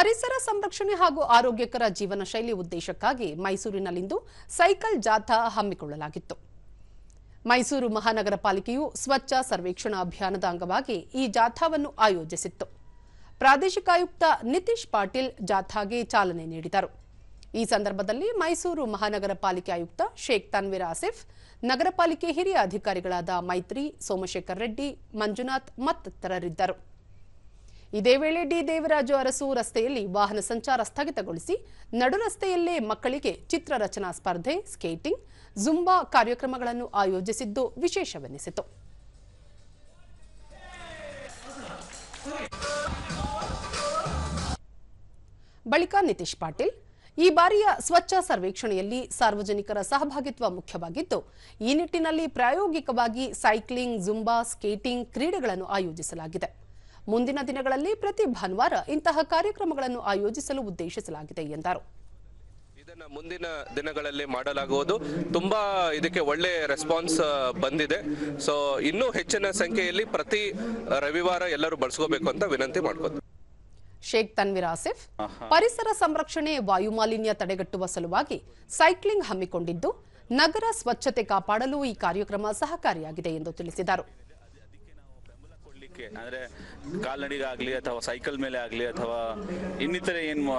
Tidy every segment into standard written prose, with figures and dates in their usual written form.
ಪರಿಸರ ಸಂರಕ್ಷಣೆ ಹಾಗೂ ಆರೋಗ್ಯಕರ ಜೀವನ ಶೈಲಿ ಉದ್ದೇಶಕ್ಕಾಗಿ ಮೈಸೂರಿನಲ್ಲಿಂದು ಸೈಕಲ್ ಜಾಥಾ ಹಮ್ಮಿಕೊಳ್ಳಲಾಗಿತ್ತು. ಮೈಸೂರು ಮಹಾನಗರ ಪಾಲಿಕೆಯು ಸ್ವಚ್ಛ ಸರ್ವೇಕ್ಷಣಾ ಅಭಿಯಾನದ ಅಂಗವಾಗಿ ಈ ಜಾಥಾವನ್ನು ಆಯೋಜಿಸಿತ್ತು. ಪ್ರಾದೇಶಿಕ ಆಯುಕ್ತ ನಿತೀಶ್ ಪಾಟೀಲ್ ಜಾಥಾಗೆ ಚಾಲನೆ ನೀಡಿದರು. ಈ ಸಂದರ್ಭದಲ್ಲಿ ಮೈಸೂರು ಮಹಾನಗರ ಪಾಲಿಕೆ ಆಯುಕ್ತ ಶೇಖ್ ತನ್ವೀರ್ ಆಸಿಫ್, ನಗರ ಪಾಲಿಕೆ ಹಿರಿಯ ಅಧಿಕಾರಿಗಳಾದ ಮೈತ್ರಿ, ಸೋಮಶೇಖರ್ ರೆಡ್ಡಿ, ಮಂಜುನಾಥ್ ಮತ್ತಿತರರಿದ್ದರು. ಇದೇ ವೇಳೆ ಡಿ ದೇವರಾಜು ಅರಸು ರಸ್ತೆಯಲ್ಲಿ ವಾಹನ ಸಂಚಾರ ಸ್ಥಗಿತಗೊಳಿಸಿ ನಡು ರಸ್ತೆಯಲ್ಲೇ ಮಕ್ಕಳಿಗೆ ಚಿತ್ರರಚನಾ ಸ್ಪರ್ಧೆ, ಸ್ಕೇಟಿಂಗ್, ಜುಂಬಾ ಕಾರ್ಯಕ್ರಮಗಳನ್ನು ಆಯೋಜಿಸಿದ್ದು ವಿಶೇಷವೆನಿಸಿತು. ಬಳಿಕ ನಿತೀಶ್ ಪಾಟೀಲ್, ಈ ಬಾರಿಯ ಸ್ವಚ್ಛ ಸರ್ವೇಕ್ಷಣೆಯಲ್ಲಿ ಸಾರ್ವಜನಿಕರ ಸಹಭಾಗಿತ್ವ ಮುಖ್ಯವಾಗಿದ್ದು, ಈ ನಿಟ್ಟಿನಲ್ಲಿ ಪ್ರಾಯೋಗಿಕವಾಗಿ ಸೈಕ್ಲಿಂಗ್, ಜುಂಬಾ, ಸ್ಕೇಟಿಂಗ್ ಕ್ರೀಡೆಗಳನ್ನು ಆಯೋಜಿಸಲಾಗಿದೆ. ಮುಂದಿನ ದಿನಗಳಲ್ಲಿ ಪ್ರತಿ ಭಾನುವಾರ ಇಂತಹ ಕಾರ್ಯಕ್ರಮಗಳನ್ನು ಆಯೋಜಿಸಲು ಉದ್ದೇಶಿಸಲಾಗಿದೆ ಎಂದರು. ಇದನ್ನ ಮುಂದಿನ ದಿನಗಳಲ್ಲಿ ಮಾಡಲಾಗುವುದು. ತುಂಬಾ ಇದಕ್ಕೆ ಒಳ್ಳೆ ರೆಸ್ಪಾನ್ಸ್ ಬಂದಿದೆ. ಸೊ ಇನ್ನೂ ಹೆಚ್ಚಿನ ಸಂಖ್ಯೆಯಲ್ಲಿ ಪ್ರತಿ ರವಿವಾರ ಎಲ್ಲರೂ ಬಳಸ್ಕೋಬೇಕು ಅಂತ ವಿನಂತಿ ಮಾಡ್ಕೋತೀವಿ. ಶೇಖ್ ತನ್ವೀರ್ ಆಸಿಫ್, ಪರಿಸರ ಸಂರಕ್ಷಣೆ, ವಾಯುಮಾಲಿನ್ಯ ತಡೆಗಟ್ಟುವ ಸಲುವಾಗಿ ಸೈಕ್ಲಿಂಗ್ ಹಮ್ಮಿಕೊಂಡಿದ್ದು, ನಗರ ಸ್ವಚ್ಛತೆ ಕಾಪಾಡಲು ಈ ಕಾರ್ಯಕ್ರಮ ಸಹಕಾರಿಯಾಗಿದೆ ಎಂದು ತಿಳಿಸಿದರು. ಅಂದ್ರೆ ಕಾಲ್ನಡಿಗಾಗ್ಲಿ ಅಥವಾ ಸೈಕಲ್ ಮೇಲೆ ಆಗಲಿ ಅಥವಾ ಇನ್ನಿತರೆ ಏನು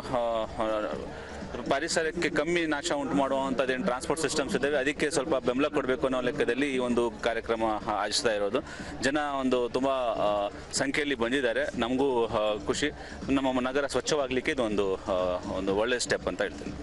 ಪರಿಸರಕ್ಕೆ ಕಮ್ಮಿ ನಾಶ ಉಂಟು ಮಾಡುವಂಥದ್ದೇನು ಟ್ರಾನ್ಸ್ಪೋರ್ಟ್ ಸಿಸ್ಟಮ್ಸ್ ಇದ್ದಾವೆ, ಅದಕ್ಕೆ ಸ್ವಲ್ಪ ಬೆಂಬಲ ಕೊಡಬೇಕು ಅನ್ನೋ ಲೆಕ್ಕದಲ್ಲಿ ಈ ಒಂದು ಕಾರ್ಯಕ್ರಮ ಆಯೋಜಿಸ್ತಾ ಇರೋದು. ಜನ ಒಂದು ತುಂಬ ಸಂಖ್ಯೆಯಲ್ಲಿ ಬಂದಿದ್ದಾರೆ. ನಮಗೂ ಖುಷಿ. ನಮ್ಮ ನಗರ ಸ್ವಚ್ಛವಾಗಲಿಕ್ಕೆ ಇದು ಒಂದು ಒಳ್ಳೆ ಸ್ಟೆಪ್ ಅಂತ ಹೇಳ್ತೀನಿ.